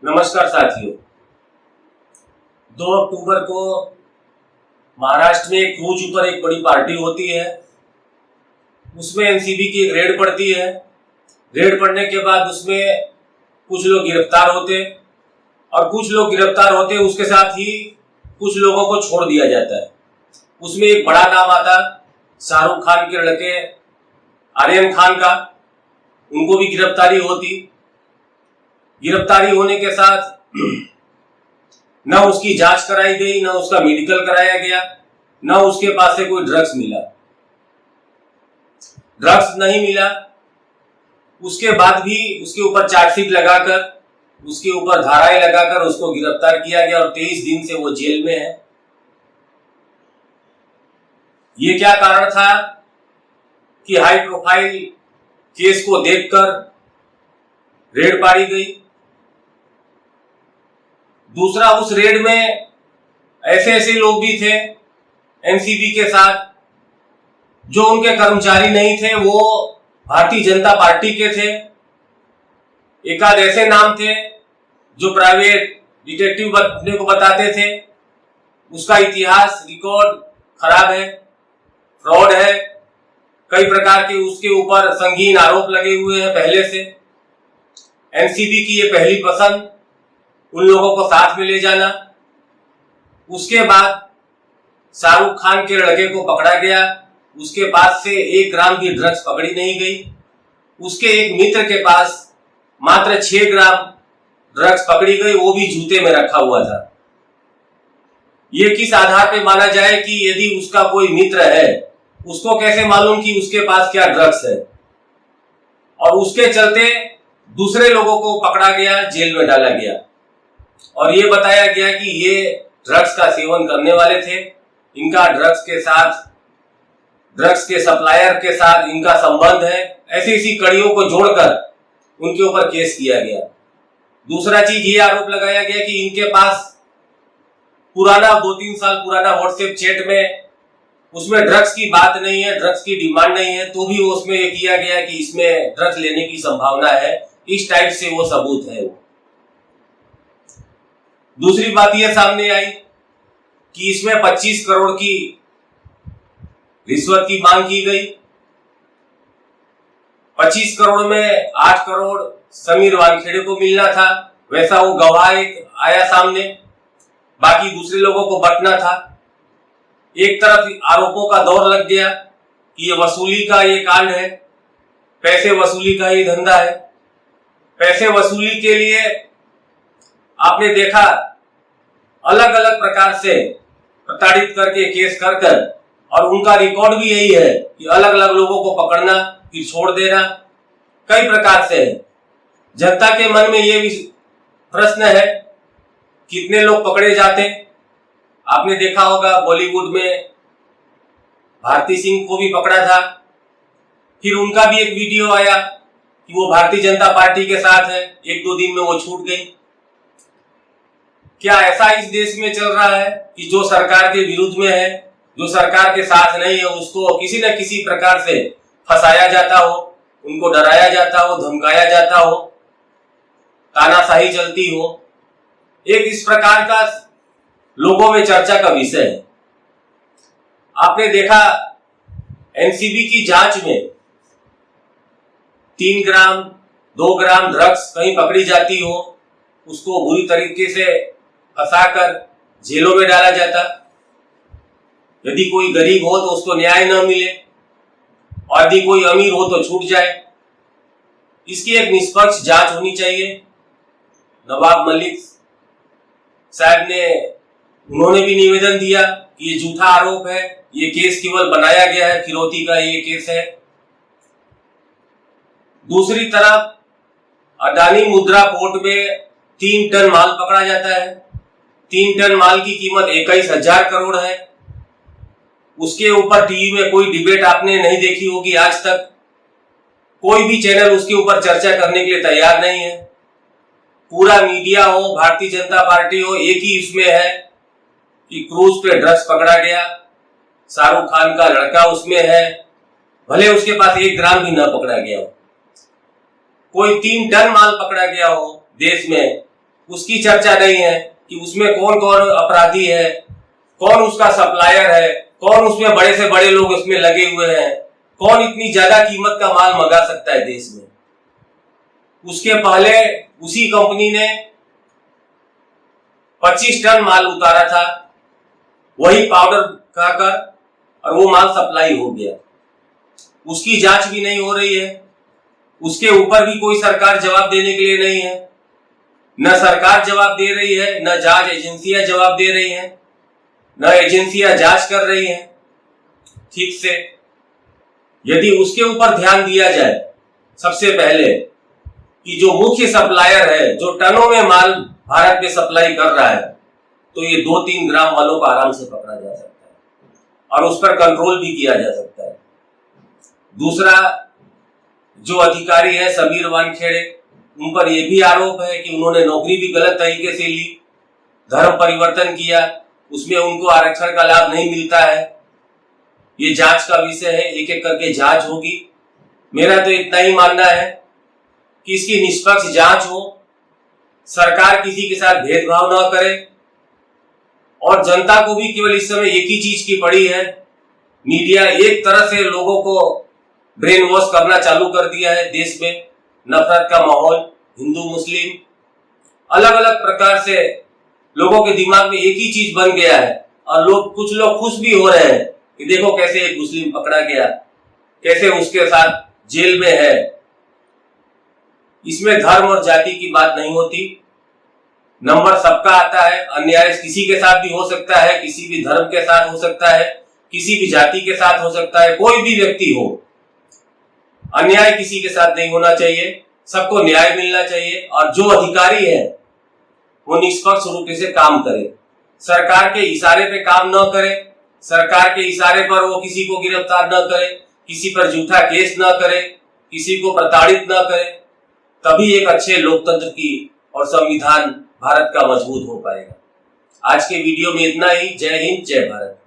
नमस्कार साथियों, 2 अक्टूबर को महाराष्ट्र में क्रूज पर एक बड़ी पार्टी होती है। उसमें एनसीबी की एक रेड पड़ती है। रेड पड़ने के बाद उसमें कुछ लोग गिरफ्तार होते और कुछ लोग गिरफ्तार होते, उसके साथ ही कुछ लोगों को छोड़ दिया जाता है। उसमें एक बड़ा नाम आता शाहरुख खान के लड़के आर्यन खान का, उनको भी गिरफ्तारी होती। गिरफ्तारी होने के साथ न उसकी जांच कराई गई, न उसका मेडिकल कराया गया, न उसके पास से कोई ड्रग्स मिला। ड्रग्स नहीं मिला, उसके बाद भी उसके ऊपर चार्जशीट लगाकर, उसके ऊपर धाराएं लगाकर उसको गिरफ्तार किया गया और 23 दिन से वो जेल में है। ये क्या कारण था कि हाई प्रोफाइल केस को देखकर रेड पाड़ी गई। दूसरा, उस रेड में ऐसे ऐसे लोग भी थे एनसीबी के साथ जो उनके कर्मचारी नहीं थे, वो भारतीय जनता पार्टी के थे। एक आध ऐसे नाम थे जो प्राइवेट डिटेक्टिव अपने को बताते थे। उसका इतिहास रिकॉर्ड खराब है, फ्रॉड है, कई प्रकार के उसके ऊपर संगीन आरोप लगे हुए हैं पहले से। एनसीबी की ये पहली पसंद उन लोगों को साथ में ले जाना। उसके बाद शाहरुख खान के लड़के को पकड़ा गया, उसके पास से 1 ग्राम की ड्रग्स पकड़ी नहीं गई। उसके एक मित्र के पास मात्र 6 ग्राम ड्रग्स पकड़ी गई, वो भी जूते में रखा हुआ था। ये किस आधार पे माना जाए कि यदि उसका कोई मित्र है, उसको कैसे मालूम कि उसके पास क्या ड्रग्स है? और उसके चलते दूसरे लोगों को पकड़ा गया, जेल में डाला गया और ये बताया गया कि ये ड्रग्स का सेवन करने वाले थे। इनका ड्रग्स के सप्लायर के साथ इनका संबंध है। ऐसी ऐसी कड़ियों को जोड़कर उनके ऊपर केस किया गया। दूसरा चीज ये आरोप लगाया गया कि इनके पास पुराना 2-3 साल पुराना व्हाट्सएप चैट में उसमें ड्रग्स की बात नहीं है, ड्रग्स की डिमांड नहीं है, तो भी उसमें ये किया गया कि इसमें ड्रग्स लेने की संभावना है। इस टाइप से वो सबूत है। दूसरी बात यह सामने आई कि इसमें 25 करोड़ की रिश्वत की मांग की गई। 25 करोड़ में 8 करोड़ समीर वानखेड़े को मिलना था, वैसा वो गवाह एक आया सामने, बाकी दूसरे लोगों को बंटना था। एक तरफ आरोपों का दौर लग गया कि ये वसूली का ये कांड है, पैसे वसूली का ही धंधा है। पैसे वसूली के लिए आपने देखा अलग अलग प्रकार से प्रताड़ित करके केस कर और उनका रिकॉर्ड भी यही है कि अलग अलग लोगों को पकड़ना फिर छोड़ देना, कई प्रकार से है। जनता के मन में ये भी प्रश्न है कितने लोग पकड़े जाते। आपने देखा होगा बॉलीवुड में भारती सिंह को भी पकड़ा था, फिर उनका भी एक वीडियो आया कि वो भारतीय जनता पार्टी के साथ है, 1-2 दिन में वो छूट गई। क्या ऐसा इस देश में चल रहा है कि जो सरकार के विरुद्ध में है, जो सरकार के साथ नहीं है, उसको किसी न किसी प्रकार से फंसाया जाता हो, उनको डराया जाता हो, धमकाया जाता हो, तानाशाही चलती हो? एक इस प्रकार का लोगों में चर्चा का विषय है। आपने देखा एनसीबी की जांच में 3 ग्राम 2 ग्राम ड्रग्स कहीं पकड़ी जाती हो, उसको बुरी तरीके से फंसाकर जेलों में डाला जाता। यदि कोई गरीब हो तो उसको न्याय न मिले और यदि कोई अमीर हो तो छूट जाए। इसकी एक निष्पक्ष जांच होनी चाहिए। नवाब मलिक साहब ने उन्होंने भी निवेदन दिया कि ये झूठा आरोप है, ये केस केवल बनाया गया है, फिरौती का ये केस है। दूसरी तरफ अडानी मुद्रा पोर्ट में 3 टन माल पकड़ा जाता है। 3 टन माल की कीमत 21,000 करोड़ है। उसके ऊपर टीवी में कोई डिबेट आपने नहीं देखी होगी आज तक। कोई भी चैनल उसके ऊपर चर्चा करने के लिए तैयार नहीं है। पूरा मीडिया हो, भारतीय जनता पार्टी हो, एक ही इसमें है कि क्रूज पे ड्रग्स पकड़ा गया, शाहरुख खान का लड़का उसमें है, भले उसके पास 1 ग्राम भी न पकड़ा गया हो, कोई 3 टन माल पकड़ा गया हो देश में, उसकी चर्चा नहीं है कि उसमें कौन कौन अपराधी है, कौन उसका सप्लायर है, कौन उसमें बड़े से बड़े लोग उसमें लगे हुए हैं, कौन इतनी ज्यादा कीमत का माल मंगा सकता है देश में। उसके पहले उसी कंपनी ने 25 टन माल उतारा था, वही पाउडर खाकर, और वो माल सप्लाई हो गया। उसकी जांच भी नहीं हो रही है, उसके ऊपर भी कोई सरकार जवाब देने के लिए नहीं है। न सरकार जवाब दे रही है, न जांच एजेंसियां जवाब दे रही हैं, न एजेंसियां जांच कर रही हैं ठीक से। यदि उसके ऊपर ध्यान दिया जाए सबसे पहले कि जो मुख्य सप्लायर है, जो टनों में माल भारत में सप्लाई कर रहा है, तो ये 2-3 ग्राम वालों को आराम से पकड़ा जा सकता है और उस पर कंट्रोल भी किया जा सकता है। दूसरा, जो अधिकारी है समीर वानखेड़े, उन पर यह भी आरोप है कि उन्होंने नौकरी भी गलत तरीके से ली, धर्म परिवर्तन किया, उसमें उनको आरक्षण का लाभ नहीं मिलता है। ये जांच का विषय है, एक एक करके जांच होगी। मेरा तो इतना ही मानना है कि इसकी निष्पक्ष जांच हो, सरकार किसी के साथ भेदभाव न करे, और जनता को भी केवल इस समय एक ही चीज की पड़ी है, मीडिया एक तरह से लोगों को ब्रेन वॉश करना चालू कर दिया है। देश में नफरत का माहौल, हिंदू मुस्लिम अलग अलग प्रकार से लोगों के दिमाग में एक ही चीज बन गया है, और कुछ लोग खुश भी हो रहे हैं कि देखो कैसे एक मुस्लिम पकड़ा गया, कैसे उसके साथ जेल में है। इसमें धर्म और जाति की बात नहीं होती, नंबर सबका आता है। अन्याय किसी के साथ भी हो सकता है, किसी भी धर्म के साथ हो सकता है, किसी भी जाति के साथ हो सकता है, कोई भी व्यक्ति हो, अन्याय किसी के साथ नहीं होना चाहिए, सबको न्याय मिलना चाहिए। और जो अधिकारी है वो निष्पक्ष रूप से काम करे, सरकार के इशारे पे काम न करे, सरकार के इशारे पर वो किसी को गिरफ्तार न करे, किसी पर झूठा केस न करे, किसी को प्रताड़ित न करे, तभी एक अच्छे लोकतंत्र की और संविधान भारत का मजबूत हो पाएगा। आज के वीडियो में इतना ही। जय हिंद, जय भारत।